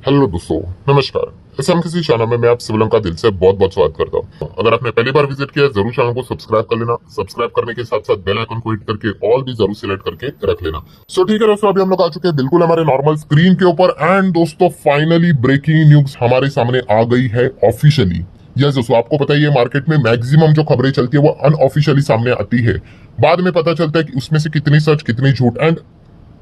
Hello दोस्तों, नमस्कार। SMKC channel में मैं आप सभी लोगों का दिल से बहुत बहुत स्वागत करता हूँ। अगर आपने पहली बार विजिट किया है जरूर चैनल को सब्सक्राइब कर लेना। सब्सक्राइब करने के साथ साथ बेल आइकन को हिट करके ऑल भी जरूर सिलेक्ट करके रख लेना। सो ठीक है दोस्तों, अभी हम लोग आ चुके हैं बिल्कुल हमारे नॉर्मल स्क्रीन के ऊपर। एंड दोस्तों फाइनली ब्रेकिंग न्यूज हमारे सामने आ गई है ऑफिशियली। यस दोस्तों, आपको पता ही है मार्केट में मैक्सिमम जो खबरें चलती है वो अनऑफिशियली सामने आती है। बाद में पता चलता है कि उसमें से कितनी सच कितनी झूठ। एंड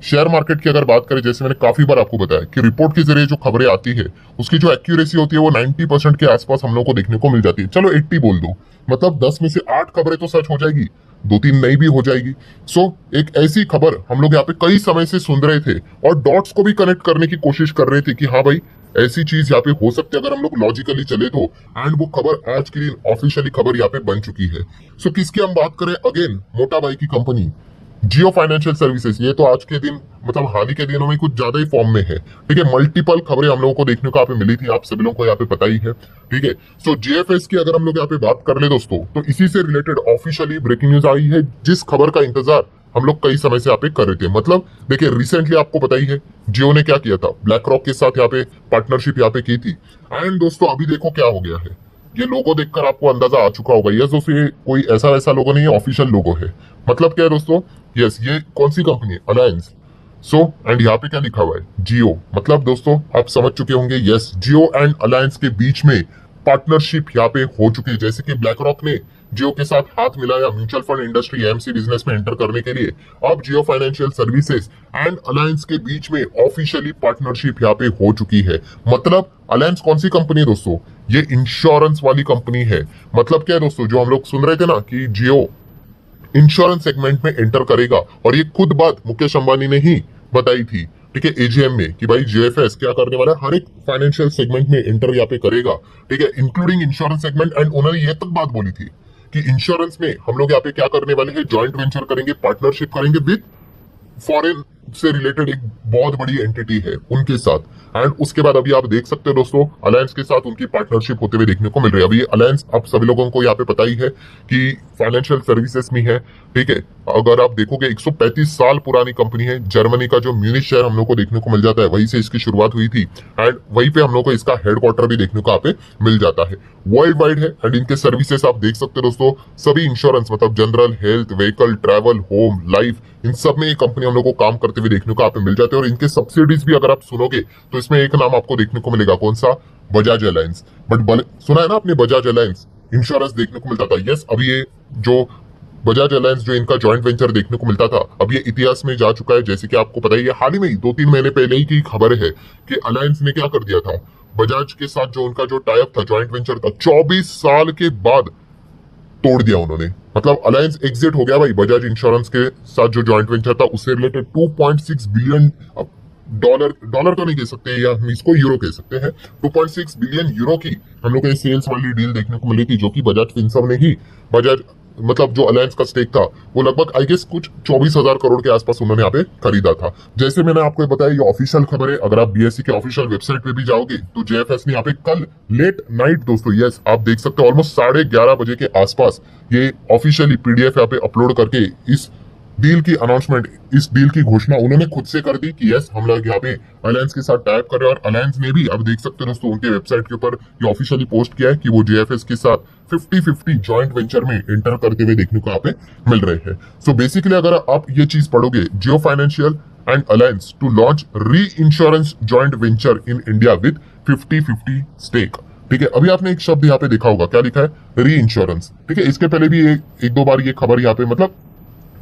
शेयर मार्केट की अगर बात करें, जैसे मैंने काफी बार आपको बताया कि रिपोर्ट के जरिए जो खबरें आती है उसकी जो एक्यूरेसी होती है वो 90% के आसपास हम लोग को देखने को मिल जाती है। चलो 80 बोल दो, मतलब 10 में से 8 खबरें तो सच हो जाएगी, 2-3 नई भी हो जाएगी। सो एक ऐसी खबर हम लोग यहाँ पे कई समय से सुन रहे थे और डॉट्स को भी कनेक्ट करने की कोशिश कर रहे थे कि हाँ भाई ऐसी चीज यहाँ पे हो सकती है अगर हम लोग लॉजिकली चले तो। एंड वो खबर आज के दिन ऑफिशियली खबर यहाँ पे बन चुकी है। सो किसकी हम बात करें, अगेन मोटा भाई की कंपनी जियो फाइनेंशियल सर्विसेज। ये तो आज के दिन मतलब हाल ही के दिनों में कुछ ज्यादा ही फॉर्म में है। ठीक है, मल्टीपल खबरें हम लोगों को देखने को यहाँ पे मिली थी, आप सभी लोगों को यहाँ पे पता ही है। ठीक है, सो जीएफएस की अगर हम लोग यहाँ पे बात कर ले दोस्तों, तो इसी से रिलेटेड ऑफिशियली ब्रेकिंग न्यूज आई है, जिस खबर का इंतजार हम लोग कई समय से यहाँ पे कर रहे थे। मतलब देखिए रिसेंटली आपको पता ही है जियो ने क्या किया था, ब्लैक रॉक के साथ यहाँ पे पार्टनरशिप यहाँ पे की थी। एंड दोस्तों अभी देखो क्या हो गया है, ये लोगो देखकर आपको अंदाजा आ चुका होगा। यस दोस्तों, ये कोई ऐसा वैसा लोगो नहीं है, ऑफिशियल लोगो है। मतलब क्या है दोस्तों, यस ये कौन सी कंपनी है, अलायंस। सो एंड यहाँ पे क्या लिखा हुआ है, जियो। मतलब दोस्तों आप समझ चुके होंगे, यस जियो एंड अलायंस के बीच में पार्टनरशिप यहाँ पे हो चुकी है। जैसे कि ब्लैक रॉक ने जियो के साथ हाथ मिलाया mutual fund industry AMC business में एंटर करने के लिए, अब जियो फाइनेंशियल सर्विसेज एंड अलायंस के बीच में ऑफिशियली पार्टनरशिप यहाँ पे हो चुकी है। मतलब अलायंस कौन सी कंपनी है दोस्तों, ये इंश्योरेंस वाली कंपनी है। मतलब क्या है दोस्तों, जो हम लोग सुन रहे थे ना कि जियो इंश्योरेंस सेगमेंट में एंटर करेगा, और ये खुद बात मुकेश अंबानी ने ही बताई थी, ठीक है, एजीएम में, कि भाई जीएफएस क्या करने वाला है, हर एक फाइनेंशियल सेगमेंट में एंटर यहाँ पे करेगा। ठीक है, इंक्लूडिंग इंश्योरेंस सेगमेंट। एंड उन्होंने ये तक बात बोली थी कि इंश्योरेंस में हम लोग यहाँ पे क्या करने वाले हैं, ज्वाइंट वेंचर करेंगे, पार्टनरशिप करेंगे विद फॉरेन से रिलेटेड एक बहुत बड़ी एंटिटी है उनके साथ। एंड उसके बाद अभी आप देख सकते हो दोस्तों अलायंस के साथ उनकी पार्टनरशिप होते हुए देखने को मिल रही है। अभी अलायंस आप सभी लोगों को यहाँ पे पता ही है कि फाइनेंशियल सर्विसेज में है। ठीक है, अगर आप देखोगे 135 साल पुरानी कंपनी है, जर्मनी का जो म्यूनिच शहर हम लोग को देखने को मिल जाता है, वहीं से इसकी शुरुआत हुई थी। एंड वहीं पे हम लोग को इसका हेडक्वार्टर भी देखने को यहाँ पे मिल जाता है, वर्ल्ड वाइड है। एंड इनके सर्विसेज आप देख सकते हो दोस्तों, सभी इंश्योरेंस मतलब general, health, vehicle, travel, home, life, इन सब में ये कंपनी हम लोग को काम करते हुए देखने को यहाँ पे मिल जाते हैं। और इनके सब्सिडीज भी अगर आप सुनोगे तो इसमें एक नाम आपको देखने को मिलेगा, कौन सा, बजाज अलायंस। बट सुना है ना आपने बजाज अलायंस इंश्योरेंस देखने को मिलता था। यस, अभी ये जो बजाज अलायंस जो इनका जॉइंट वेंचर देखने को मिलता था, अब ये इतिहास में जा चुका है। जैसे कि आपको पता ही है, हाल ही में 2-3 महीने पहले ही की खबर है कि अलायंस ने क्या कर दिया था, बजाज के साथ जो उनका जो टाइप था, जॉइंट वेंचर था, 24 साल के बाद तोड़ दिया उन्होंने। मतलब अलायंस एग्जिट हो गया भाई, बजाज इंश्योरेंस के साथ जो जॉइंट वेंचर था उससे रिलेटेड 2.6 बिलियन डॉलर, डॉलर तो नहीं कह सकते या हम इसको यूरो कह सकते हैं, 2.6 बिलियन यूरो की हम लोग को सेल्स वाली डील देखने को मिली थी, जो कि बजाज फिनसर्व ने ही बजाज मतलब जो अलायंस का स्टेक था वो लगभग आई गेस कुछ 24,000 करोड़ के आसपास उन्होंने यहाँ पे खरीदा था। जैसे मैंने आपको बताया ये ऑफिशियल खबर है, अगर आप बीएसई के ऑफिशियल वेबसाइट पे भी जाओगे तो जेएफएस ने यहाँ पे कल लेट नाइट दोस्तों, यस आप देख सकते हो ऑलमोस्ट 11:30 बजे के आसपास ये ऑफिशियली पीडीएफ यहाँ पे अपलोड करके इस डील की अनाउंसमेंट, इस डील की घोषणा उन्होंने खुद से कर दी कि यस हम लोग यहाँ पे अलायंस के साथ टाइप कर रहे हैं। और अलायंस ने भी, अब देख सकते हो दोस्तों उनके वेबसाइट के ऊपर ये ऑफिशियली पोस्ट किया है कि वो जेएफएस के साथ 50-50 जॉइंट वेंचर में एंटर करते हुए देखने को यहाँ पे मिल रहे हैं। सो बेसिकली अगर आप ये चीज पढ़ोगे, Jio financial and Allianz to launch reinsurance joint venture in India with 50-50 stake. ठीक है, अभी आपने एक शब्द यहाँ पे देखा होगा, क्या लिखा है, री इंश्योरेंस। ठीक है, इसके पहले भी एक दो बार ये खबर यहाँ पे मतलब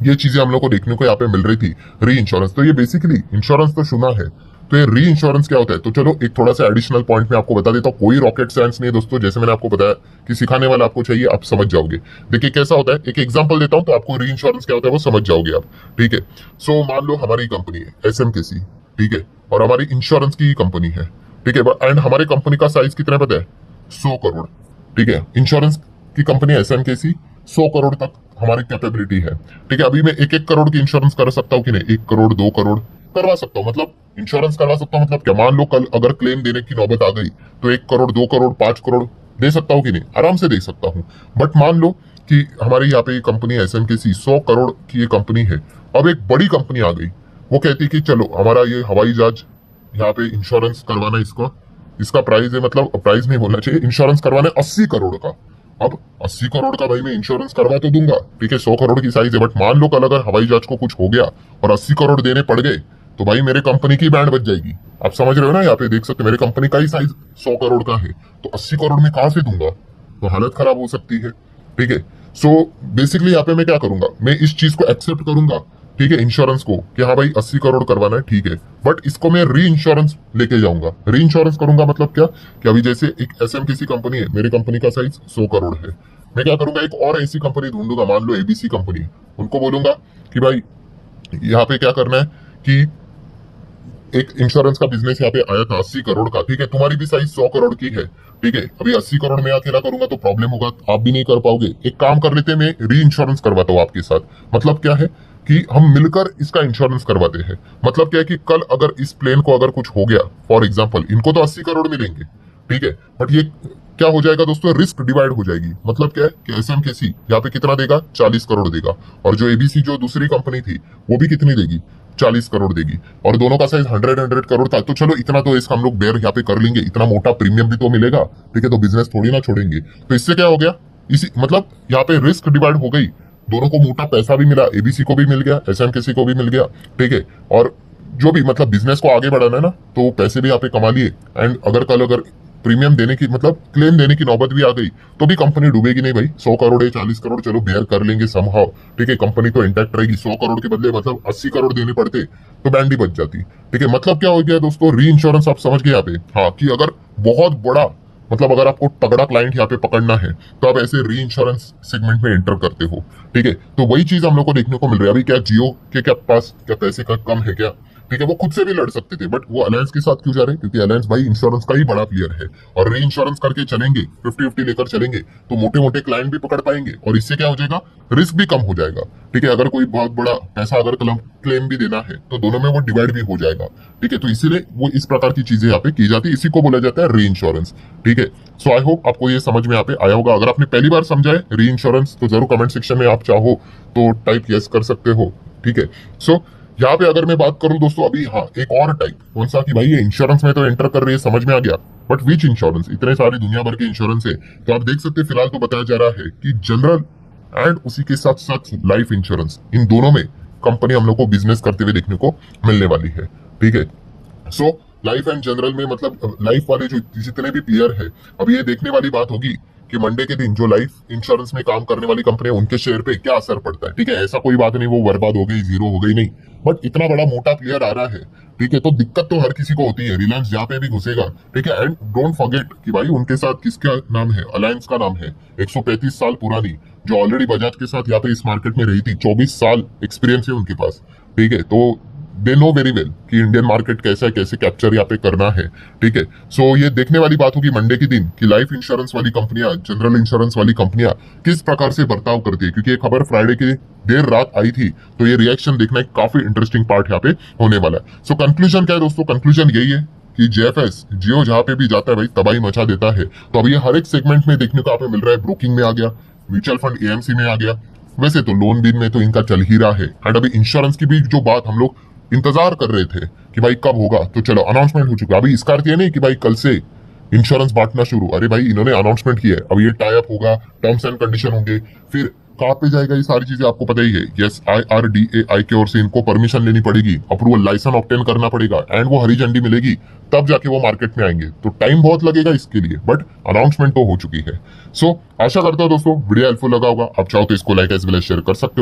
ये चीजें हम लोग को देखने को यहाँ पे मिल रही थी, री इंश्योरेंस। तो ये बेसिकली इंश्योरेंस तो सुना है, तो ये री इंश्योरेंस क्या होता है, तो चलो एक थोड़ा सा एडिशनल पॉइंट में आपको बता देता हूँ। कोई रॉकेट साइंस नहीं है दोस्तों, जैसे मैंने आपको बताया कि सिखाने वाला आपको चाहिए, आप समझ जाओगे। देखिए कैसा होता है, एक एग्जांपल देता हूँ तो आपको री इंश्योरेंस क्या होता है वो समझ जाओगे आप। ठीक है, सो मान लो हमारी कंपनी है एसएमकेसी, ठीक है, और हमारी इंश्योरेंस की कंपनी है। ठीक है, एंड हमारी कंपनी का साइज कितना पता है, 100 करोड़। ठीक है, इंश्योरेंस की कंपनी एसएमकेसी 100 करोड़ तक हमारी कैपेबिलिटी है। ठीक है, अभी मैं 1-1 करोड़ की इंश्योरेंस कर सकता हूँ कि नहीं, 1 करोड़ 2 करोड़ करवा सकता हूँ, मतलब इंश्योरेंस करवा सकता हूँ। मतलब क्या, मान लो कल अगर क्लेम देने की नौबत आ गई तो 1 करोड़ 2 करोड़ 5 करोड़ दे सकता हूँ कि नहीं, आराम से दे सकता हूँ। बट मान लो कि हमारे यहाँ पे कंपनी एसएमकेसी 100 करोड़ की ये कंपनी है, अब एक बड़ी कंपनी आ गई, वो कहती कि चलो हमारा ये हवाई जहाज यहाँ पे इंश्योरेंस करवाना इसको, इसका प्राइस है, मतलब प्राइस नहीं बोलना चाहिए, इंश्योरेंस करवाना है 80 करोड़ का। अब 80 करोड़ का भाई मैं इंश्योरेंस करवा तो दूंगा, ठीक है, 100 करोड़ की साइज है, बट मान लो कल अगर हवाई जहाज को कुछ हो गया और 80 करोड़ देने पड़ गए, तो भाई मेरे कंपनी की बैंड बच जाएगी। आप समझ रहे हो ना, यहाँ पे देख सकते हो मेरे कंपनी का ही साइज 100 करोड़ का है, तो 80 करोड़ में कहां से दूंगा, तो हालत खराब हो सकती है, ठीक है। सो बेसिकली यहाँ पे मैं क्या करूंगा, मैं इस चीज को एक्सेप्ट करूंगा, ठीक है, इंश्योरेंस को, कि हाँ भाई 80 करोड़ करवाना है, ठीक है, बट इसको मैं री इंश्योरेंस लेके जाऊंगा। री इंश्योरेंस करूंगा मतलब क्या, कि अभी जैसे एक एसएमकेसी कंपनी है, मेरी कंपनी का साइज 100 करोड़ है, मैं क्या करूंगा, एक और ऐसी कंपनी ढूंढूंगा, मान लो एबीसी कंपनी, उनको बोलूंगा कि भाई यहाँ पे क्या करना है कि एक इंश्योरेंस का बिजनेस यहाँ पे आया था 80 करोड़ का, ठीक है, तुम्हारी भी साइज 100 करोड़ की है, ठीक है, अभी 80 करोड़ में अकेला करूंगा तो प्रॉब्लम होगा, आप भी नहीं कर पाओगे, एक काम कर लेते, मैं री इंश्योरेंस करवाता हूँ आपके साथ। मतलब क्या है कि हम मिलकर इसका इंश्योरेंस करवाते हैं। मतलब क्या है कि कल अगर इस प्लेन को अगर कुछ हो गया, फॉर एग्जाम्पल, इनको तो 80 करोड़ मिलेंगे, ठीक है, बट ये क्या हो जाएगा दोस्तों, रिस्क डिवाइड हो जाएगी। मतलब क्या है कि एसएमकेसी यहाँ पे कितना देगा, 40 करोड़ देगा, और जो एबीसी जो दूसरी कंपनी थी वो भी कितनी देगी, 40 करोड़ देगी, और दोनों का साइज 100 करोड़ था, तो चलो इतना तो इसका हम लोग बेयर यहाँ पे कर लेंगे, इतना मोटा प्रीमियम भी तो मिलेगा, ठीक है, तो बिजनेस थोड़ी ना छोड़ेंगे। तो इससे क्या हो गया, इसी मतलब यहाँ पे रिस्क डिवाइड हो गई, दोनों को मोटा पैसा भी मिला, एबीसी को भी मिल गया, एसएमकेसी को भी मिल गया, ठीक है, और जो भी मतलब बिजनेस को आगे बढ़ाना है ना, तो पैसे भी यहाँ पे कमा लिए, एंड अगर कल अगर प्रीमियम देने की मतलब क्लेम देने की नौबत भी आ गई, तो भी कंपनी डूबेगी नहीं भाई। 100 करोड़ है, 40 करोड़ चलो बेयर कर लेंगे समहाउ, ठीक है, कंपनी तो इंटैक्ट रहेगी। 100 करोड़ के बदले मतलब 80 करोड़ देने पड़ते तो बैंड ही बच जाती, ठीक है। मतलब क्या हो गया दोस्तों, री इंश्योरेंस आप समझ गए यहाँ पे, हाँ, कि अगर बहुत बड़ा मतलब अगर आपको तगड़ा क्लाइंट यहाँ पे पकड़ना है, तो आप ऐसे री इंश्योरेंस सेगमेंट में एंटर करते हो, ठीक है। तो वही चीज हम लोग को देखने को मिल रही है। अभी क्या जियो के क्या पास क्या पैसे का कम है क्या, ठीक है, वो खुद से भी लड़ सकते थे, बट वो अलायंस के साथ क्यों जा रहे हैं, क्योंकि अलायंस भाई इंश्योरेंस का ही बड़ा प्लेयर है, और री इंश्योरेंस करके चलेंगे, 50-50 लेकर चलेंगे, तो मोटे मोटे क्लाइंट भी पकड़ पाएंगे, और इससे क्या हो जाएगा, रिस्क भी कम हो जाएगा, ठीक है। अगर कोई बहुत बड़ा पैसा अगर क्लेम भी देना है, तो दोनों में वो डिवाइड भी हो जाएगा, ठीक है। तो इसीलिए वो इस प्रकार की चीजें यहाँ पे की जाती है, इसी को बोला जाता है री इंश्योरेंस, ठीक है। सो आई होप आपको ये समझ में यहाँ पे आया होगा। अगर आपने पहली बार समझा है री इंश्योरेंस, तो जरूर कमेंट सेक्शन में आप चाहो तो टाइप यस कर सकते हो, ठीक है। सो यहाँ पे अगर मैं बात करूं दोस्तों, अभी हाँ एक और टाइप, कौन सा, कि भाई ये इंश्योरेंस में तो एंटर कर रही है, समझ में आ गया, बट विच इंश्योरेंस, इतने सारी दुनिया भर के इंश्योरेंस है। तो आप देख सकते हैं फिलहाल तो बताया जा रहा है कि जनरल एंड उसी के साथ साथ लाइफ इंश्योरेंस, इन दोनों में कंपनी हम लोग को बिजनेस करते हुए देखने को मिलने वाली है, ठीक है। सो लाइफ एंड जनरल में मतलब लाइफ वाले जो जितने भी प्लेयर है, अब ये देखने वाली बात होगी कि मंडे के दिन जो लाइफ इंश्योरेंस में काम करने वाली कंपनी है, उनके शेयर पे क्या असर पड़ता है, ठीक है। ऐसा कोई बात नहीं वो बर्बाद हो गई, जीरो हो गई, नहीं, बट इतना बड़ा मोटा प्लेयर आ रहा है, ठीक है, तो दिक्कत तो हर किसी को होती है। रिलायंस जहाँ पे भी घुसेगा, ठीक है, एंड डोंट फॉरगेट कि भाई उनके साथ किसका नाम है, अलायंस का नाम है, 135 साल पुरानी, जो ऑलरेडी बजाज के साथ यहाँ पे इस मार्केट में रही थी, 24 साल एक्सपीरियंस है उनके पास, ठीक है। तो दे नो वेरी वेल कि इंडियन मार्केट कैसा है, कैसे कैप्चर यहाँ पे करना है, ठीक है। सो ये देखने वाली बात होगी मंडे के दिन कि लाइफ इंश्योरेंस वाली कंपनियां, जनरल इंश्योरेंस वाली कंपनियां किस प्रकार से बर्ताव करती है, क्योंकि ये खबर फ्राइडे की देर रात आई थी, तो ये रिएक्शन देखना एक काफी इंटरेस्टिंग पार्ट यहाँ पे होने वाला है। सो कंक्लूजन क्या है दोस्तों, कंक्लूजन यही है कि जेएफएस जियो जहां पे भी जाता है भाई तबाही मचा देता है। तो अब ये हर एक सेगमेंट में देखने को आप मिल रहा है, ब्रोकिंग में आ गया, म्यूचुअल फंड एएमसी में आ गया, वैसे तो लोन बीन में तो इनका चल ही रहा है, एंड अभी इंश्योरेंस की भी जो बात हम लोग इंतजार कर रहे थे कि भाई कब होगा, तो चलो अनाउंसमेंट हो चुका है। अभी इसका अर्थ ये नहीं कि भाई कल से इंश्योरेंस बांटना शुरू, अरे भाई इन्होंने अनाउंसमेंट किया है, अब ये टाई अप होगा, टर्म्स एंड कंडीशन होंगे, फिर कहाँ पे जाएगा, ये सारी चीजें आपको पता ही है। यस, IRDAI की ओर से इनको परमिशन लेनी पड़ेगी, अप्रूवल लाइसेंस ऑब्टेन करना पड़ेगा, एंड वो हरी झंडी मिलेगी, तब जाके वो मार्केट में आएंगे, तो टाइम बहुत लगेगा इसके लिए, बट अनाउंसमेंट तो हो चुकी है। सो आशा करता हूँ दोस्तों वीडियो हेल्पफुल लगा होगा, आप चाहो तो इसको like as well as share कर सकते हो।